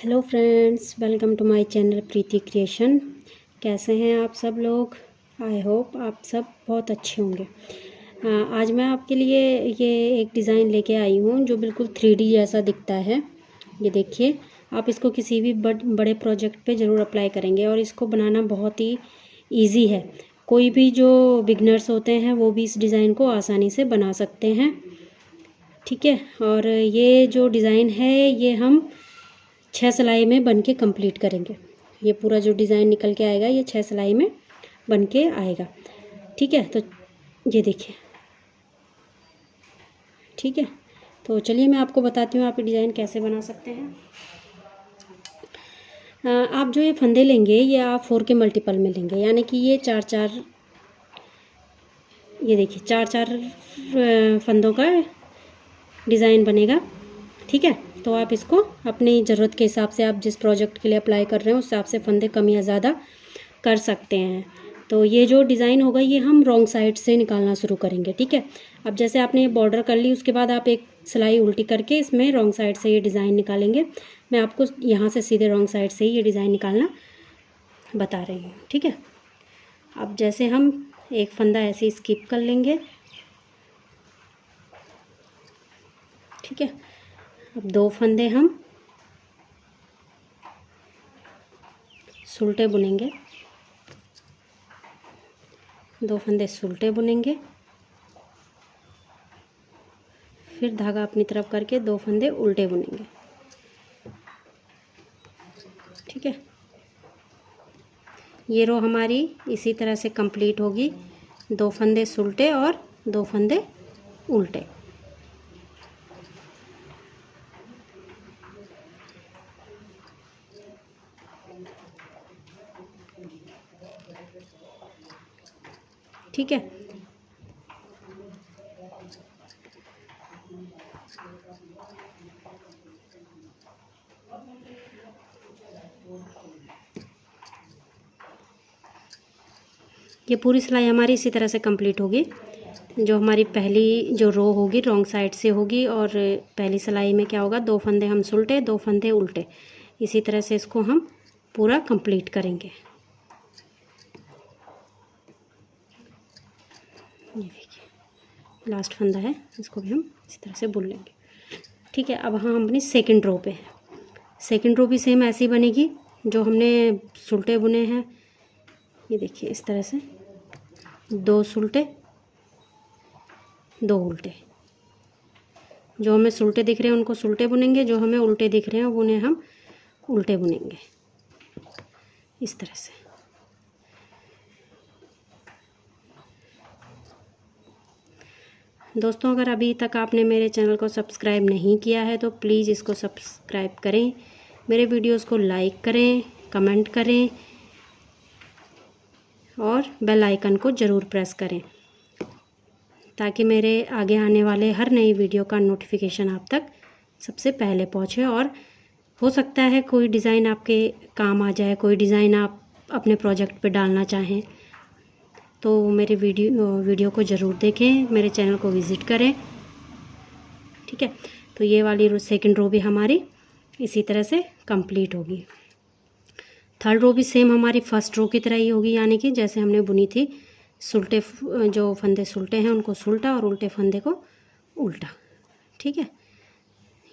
Hello friends, welcome to my channel Preeti creation. कैसे हैं आप सब लोग? आई होप आप सब बहुत अच्छे होंगे। आज मैं आपके लिए ये एक डिज़ाइन लेके आई हूँ जो बिल्कुल 3D जैसा दिखता है। ये देखिए, आप इसको किसी भी बड़े प्रोजेक्ट पे ज़रूर अप्लाई करेंगे और इसको बनाना बहुत ही ईजी है। कोई भी जो बिगनर्स होते हैं वो भी इस डिज़ाइन को आसानी से बना सकते हैं। ठीक है, और ये जो डिज़ाइन है ये हम 6 सिलाई में बन के कंप्लीट करेंगे। ये पूरा जो डिज़ाइन निकल के आएगा ये 6 सिलाई में बन के आएगा। ठीक है, तो ये देखिए। ठीक है, तो चलिए मैं आपको बताती हूँ आप ये डिज़ाइन कैसे बना सकते हैं। आप जो ये फंदे लेंगे ये आप 4 के मल्टीपल में लेंगे, यानी कि ये 4-4, ये देखिए 4-4 फंदों का डिज़ाइन बनेगा। ठीक है, तो आप इसको अपनी ज़रूरत के हिसाब से, आप जिस प्रोजेक्ट के लिए अप्लाई कर रहे हो उस हिसाब से फंदे कम या ज़्यादा कर सकते हैं। तो ये जो डिज़ाइन होगा ये हम रॉन्ग साइड से निकालना शुरू करेंगे। ठीक है, अब जैसे आपने ये बॉर्डर कर ली, उसके बाद आप एक सिलाई उल्टी करके इसमें रॉन्ग साइड से ये डिज़ाइन निकालेंगे। मैं आपको यहाँ से सीधे रॉन्ग साइड से ही ये डिज़ाइन निकालना बता रही हूँ। ठीक है, अब जैसे हम एक फंदा ऐसे स्किप कर लेंगे। ठीक है, अब 2 फंदे हम सुलटे बुनेंगे, 2 फंदे सुलटे बुनेंगे, फिर धागा अपनी तरफ करके 2 फंदे उल्टे बुनेंगे। ठीक है, ये रो हमारी इसी तरह से कंप्लीट होगी, 2 फंदे सुलटे और 2 फंदे उल्टे। ठीक है, ये पूरी सिलाई हमारी इसी तरह से कंप्लीट होगी। जो हमारी पहली जो रो होगी रॉन्ग साइड से होगी, और पहली सिलाई में क्या होगा, 2 फंदे हम सुलटे, 2 फंदे उल्टे। इसी तरह से इसको हम पूरा कंप्लीट करेंगे। ये देखिए लास्ट फंदा है, इसको भी हम इसी तरह से बुन लेंगे। ठीक है, अब हम अपनी सेकंड रो पे हैं। सेकंड रो भी सेम ऐसी बनेगी जो हमने सुलटे बुने हैं। ये देखिए इस तरह से 2 सुलटे 2 उल्टे। जो हमें सुलटे दिख रहे हैं उनको सुलटे बुनेंगे, जो हमें उल्टे दिख रहे हैं उन्हें हम उल्टे बुनेंगे, इस तरह से। दोस्तों, अगर अभी तक आपने मेरे चैनल को सब्सक्राइब नहीं किया है तो प्लीज़ इसको सब्सक्राइब करें, मेरे वीडियोस को लाइक करें, कमेंट करें और बेल आइकन को ज़रूर प्रेस करें, ताकि मेरे आगे आने वाले हर नई वीडियो का नोटिफिकेशन आप तक सबसे पहले पहुंचे। और हो सकता है कोई डिज़ाइन आपके काम आ जाए, कोई डिज़ाइन आप अपने प्रोजेक्ट पे डालना चाहें, तो मेरे वीडियो को ज़रूर देखें, मेरे चैनल को विज़िट करें। ठीक है, तो ये वाली सेकंड रो भी हमारी इसी तरह से कंप्लीट होगी। थर्ड रो भी सेम हमारी फर्स्ट रो की तरह ही होगी, यानी कि जैसे हमने बुनी थी, सुलटे जो फंदे सुलटे हैं उनको सुलटा और उल्टे फंदे को उल्टा। ठीक है,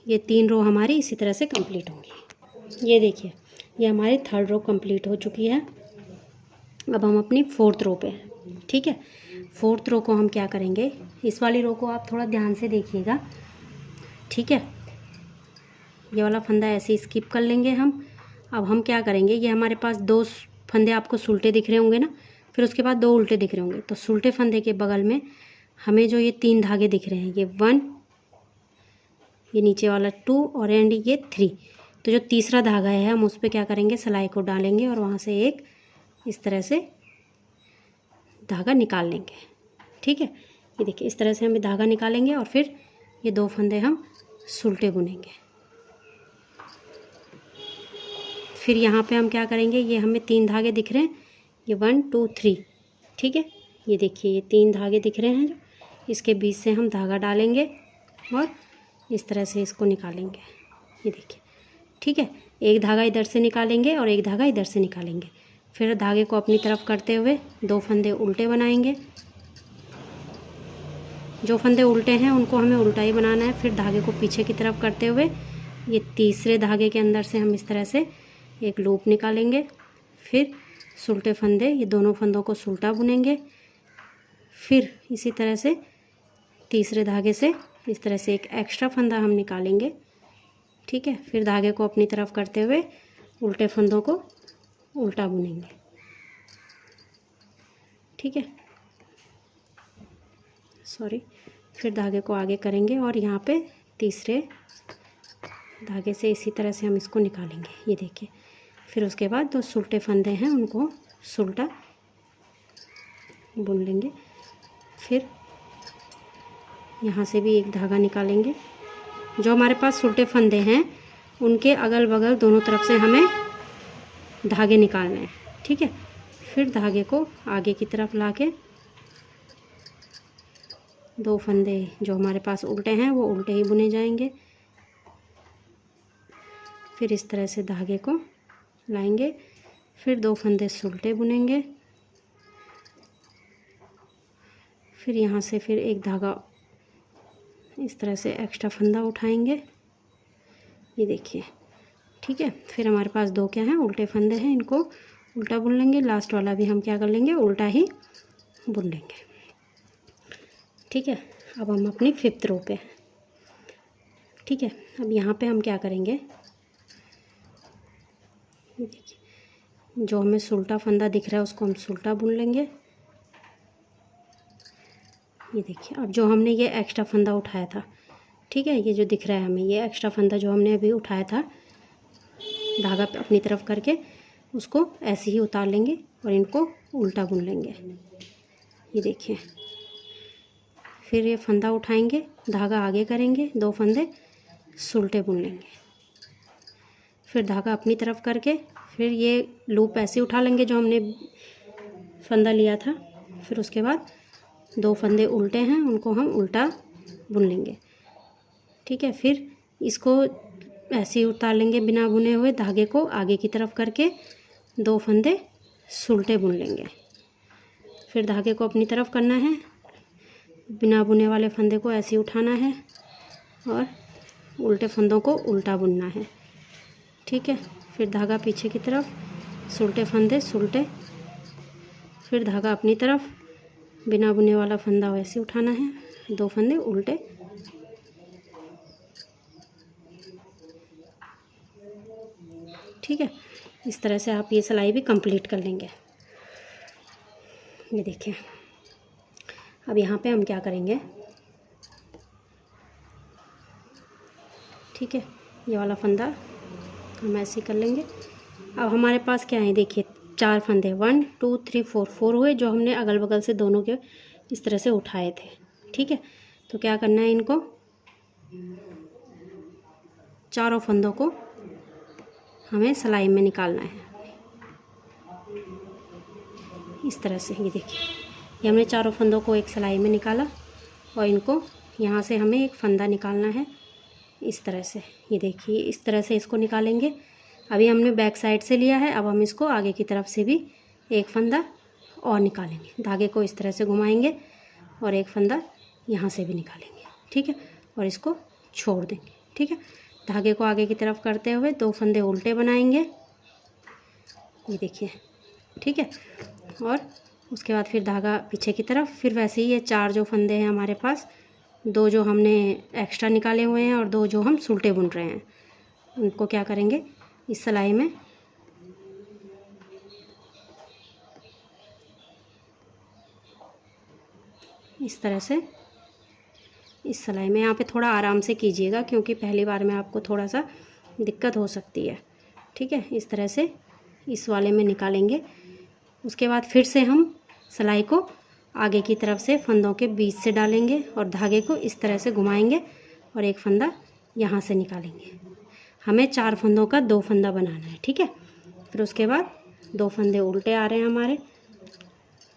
ये 3 रो हमारी इसी तरह से कंप्लीट होंगी। ये देखिए, ये हमारी थर्ड रो कंप्लीट हो चुकी है। अब हम अपनी फोर्थ रो पे हैं। ठीक है, फोर्थ रो को हम क्या करेंगे, इस वाली रो को आप थोड़ा ध्यान से देखिएगा। ठीक है, ये वाला फंदा ऐसे स्किप कर लेंगे हम। अब हम क्या करेंगे, ये हमारे पास 2 फंदे आपको सुलटे दिख रहे होंगे ना, फिर उसके बाद 2 उल्टे दिख रहे होंगे। तो सुलटे फंदे के बगल में हमें जो ये 3 धागे दिख रहे हैं, ये 1, ये नीचे वाला 2 और एंड ये 3। तो जो तीसरा धागा है हम उस पर क्या करेंगे, सिलाई को डालेंगे और वहाँ से एक इस तरह से धागा निकाल लेंगे। ठीक है, ये देखिए इस तरह से हम धागा निकालेंगे और फिर ये 2 फंदे हम सुलटे बुनेंगे। फिर यहाँ पे हम क्या करेंगे, ये हमें 3 धागे दिख रहे हैं, ये 1 2 3। ठीक है, ये देखिए ये 3 धागे दिख रहे हैं, जो इसके बीच से हम धागा डालेंगे और इस तरह से इसको निकालेंगे। ये देखिए ठीक है। एक धागा इधर से निकालेंगे और एक धागा इधर से निकालेंगे। फिर धागे को अपनी तरफ करते हुए 2 फंदे उल्टे बनाएंगे। जो फंदे उल्टे हैं उनको हमें उल्टा ही बनाना है। फिर धागे को पीछे की तरफ करते हुए ये तीसरे धागे के अंदर से हम इस तरह से एक लूप निकालेंगे। फिर सुलटे फंदे, ये दोनों फंदों को सुलटा बुनेंगे। फिर इसी तरह से तीसरे धागे से इस तरह से एक एक्स्ट्रा फंदा हम निकालेंगे। ठीक है। फिर धागे को अपनी तरफ करते हुए उल्टे फंदों को उल्टा बुनेंगे। ठीक है, सॉरी। फिर धागे को आगे करेंगे और यहाँ पे तीसरे धागे से इसी तरह से हम इसको निकालेंगे, ये देखिए। फिर उसके बाद 2 सुलटे फंदे हैं उनको सुलटा बुन लेंगे। फिर यहाँ से भी एक धागा निकालेंगे। जो हमारे पास सुलटे फंदे हैं उनके अगल बगल दोनों तरफ से हमें धागे निकालने हैं। ठीक है। फिर धागे को आगे की तरफ लाके 2 फंदे जो हमारे पास उल्टे हैं वो उल्टे ही बुने जाएंगे। फिर इस तरह से धागे को लाएंगे। फिर 2 फंदे सुलटे बुनेंगे। फिर यहाँ से फिर एक धागा इस तरह से एक्स्ट्रा फंदा उठाएंगे, ये देखिए। ठीक है। फिर हमारे पास 2 क्या हैं, उल्टे फंदे हैं, इनको उल्टा बुन लेंगे। लास्ट वाला भी हम क्या कर लेंगे, उल्टा ही बुन लेंगे। ठीक है। अब हम अपनी 5th रो पे। ठीक है। अब यहाँ पे हम क्या करेंगे, ये देखिए, जो हमें सुलटा फंदा दिख रहा है उसको हम सुलटा बुन लेंगे। ये देखिए। अब जो हमने ये एक्स्ट्रा फंदा उठाया था, ठीक है, ये जो दिख रहा है हमें, ये एक्स्ट्रा फंदा जो हमने अभी उठाया था, धागा अपनी तरफ करके उसको ऐसे ही उतार लेंगे और इनको उल्टा बुन लेंगे, ये देखिए। फिर ये फंदा उठाएंगे, धागा आगे करेंगे, 2 फंदे सुलटे बुन लेंगे। फिर धागा अपनी तरफ करके फिर ये लूप ऐसे उठा लेंगे जो हमने फंदा लिया था। फिर उसके बाद 2 फंदे उल्टे हैं उनको हम उल्टा बुन लेंगे। ठीक है। फिर इसको ऐसे ही उतार लेंगे बिना बुने हुए, धागे को आगे की तरफ करके 2 फंदे सुलटे बुन लेंगे। फिर धागे को अपनी तरफ करना है, बिना बुने वाले फंदे को ऐसे ही उठाना है और उल्टे फंदों को उल्टा बुनना है। ठीक है। फिर धागा पीछे की तरफ, सुलटे फंदे सुलटे, फिर धागा अपनी तरफ, बिना बुने वाला फंदा वैसे उठाना है, 2 फंदे उल्टे। ठीक है। इस तरह से आप ये सिलाई भी कंप्लीट कर लेंगे, ये देखिए। अब यहाँ पे हम क्या करेंगे, ठीक है, ये वाला फंदा हम ऐसे कर लेंगे। अब हमारे पास क्या है, देखिए 4 फंदे, 1 2 3 4 हुए जो हमने अगल बगल से दोनों के इस तरह से उठाए थे। ठीक है। तो क्या करना है, इनको चारों फंदों को हमें सिलाई में निकालना है इस तरह से। ये देखिए, ये हमने चारों फंदों को एक सिलाई में निकाला और इनको यहाँ से हमें एक फंदा निकालना है इस तरह से। ये देखिए, इस तरह से इसको निकालेंगे। अभी हमने बैक साइड से लिया है, अब हम इसको आगे की तरफ से भी एक फंदा और निकालेंगे। धागे को इस तरह से घुमाएंगे और एक फंदा यहाँ से भी निकालेंगे। ठीक है। और इसको छोड़ देंगे। ठीक है। धागे को आगे की तरफ करते हुए 2 फंदे उल्टे बनाएंगे, ये देखिए। ठीक है। और उसके बाद फिर धागा पीछे की तरफ, फिर वैसे ही ये 4 जो फंदे हैं हमारे पास, 2 जो हमने एक्स्ट्रा निकाले हुए हैं और 2 जो हम सुलटे बुन रहे हैं, उनको क्या करेंगे, इस सिलाई में इस तरह से, इस सिलाई में यहाँ पे थोड़ा आराम से कीजिएगा क्योंकि पहली बार में आपको थोड़ा सा दिक्कत हो सकती है। ठीक है। इस तरह से इस वाले में निकालेंगे। उसके बाद फिर से हम सिलाई को आगे की तरफ से फंदों के बीच से डालेंगे और धागे को इस तरह से घुमाएंगे और एक फंदा यहाँ से निकालेंगे। हमें 4 फंदों का 2 फंदा बनाना है। ठीक है। फिर उसके बाद 2 फंदे उल्टे आ रहे हैं हमारे।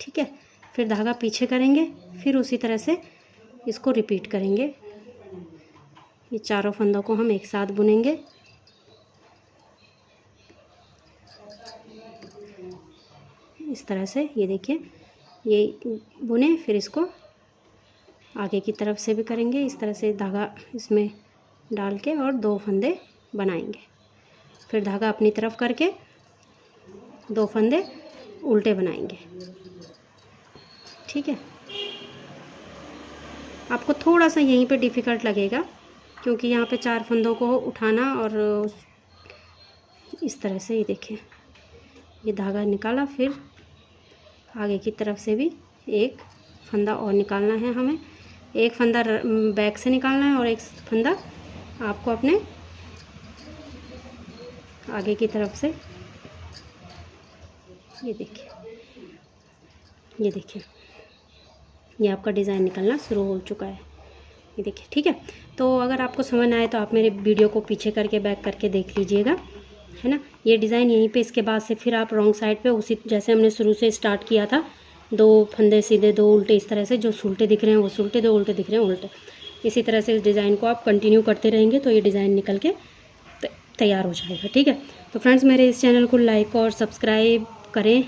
ठीक है। फिर धागा पीछे करेंगे, फिर उसी तरह से इसको रिपीट करेंगे। ये चारों फंदों को हम एक साथ बुनेंगे इस तरह से ये देखिए, ये बुने, फिर इसको आगे की तरफ से भी करेंगे। इस तरह से धागा इसमें डाल के और 2 फंदे बनाएंगे। फिर धागा अपनी तरफ करके 2 फंदे उल्टे बनाएंगे। ठीक है, आपको थोड़ा सा यहीं पे डिफ़िकल्ट लगेगा क्योंकि यहाँ पे 4 फंदों को उठाना और इस तरह से ये देखिए, ये धागा निकाला, फिर आगे की तरफ से भी एक फंदा और निकालना है हमें। एक फंदा बैक से निकालना है और एक फंदा आपको अपने आगे की तरफ से, ये देखिए, ये देखिए, ये आपका डिज़ाइन निकलना शुरू हो चुका है। ये देखिए, ठीक है। तो अगर आपको समझ ना आए तो आप मेरे वीडियो को पीछे करके बैक करके देख लीजिएगा, है ना। ये डिज़ाइन यहीं पे, इसके बाद से फिर आप रॉन्ग साइड पे उसी जैसे हमने शुरू से स्टार्ट किया था, 2 फंदे सीधे, 2 उल्टे, इस तरह से जो सुलटे दिख रहे हैं वो सुलटे, 2 उल्टे दिख रहे हैं उल्टे। इसी तरह से इस डिज़ाइन को आप कंटिन्यू करते रहेंगे तो ये डिज़ाइन निकल के तैयार हो जाएगा। ठीक है, तो फ्रेंड्स मेरे इस चैनल को लाइक और सब्सक्राइब करें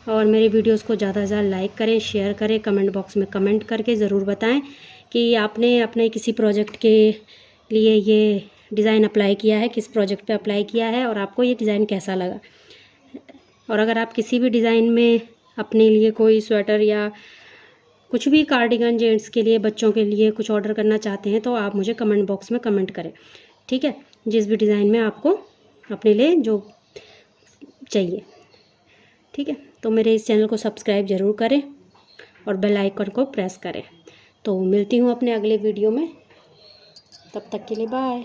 और मेरे वीडियोस को ज़्यादा से ज़्यादा लाइक करें, शेयर करें, कमेंट बॉक्स में कमेंट करके ज़रूर बताएं कि आपने अपने किसी प्रोजेक्ट के लिए ये डिज़ाइन अप्लाई किया है, किस प्रोजेक्ट पे अप्लाई किया है और आपको ये डिज़ाइन कैसा लगा। और अगर आप किसी भी डिज़ाइन में अपने लिए कोई स्वेटर या कुछ भी कार्डिगन, जेंट्स के लिए, बच्चों के लिए कुछ ऑर्डर करना चाहते हैं तो आप मुझे कमेंट बॉक्स में कमेंट करें। ठीक है, जिस भी डिज़ाइन में आपको अपने लिए जो चाहिए। ठीक है, तो मेरे इस चैनल को सब्सक्राइब ज़रूर करें और बेल आइकन को प्रेस करें। तो मिलती हूँ अपने अगले वीडियो में, तब तक के लिए बाय।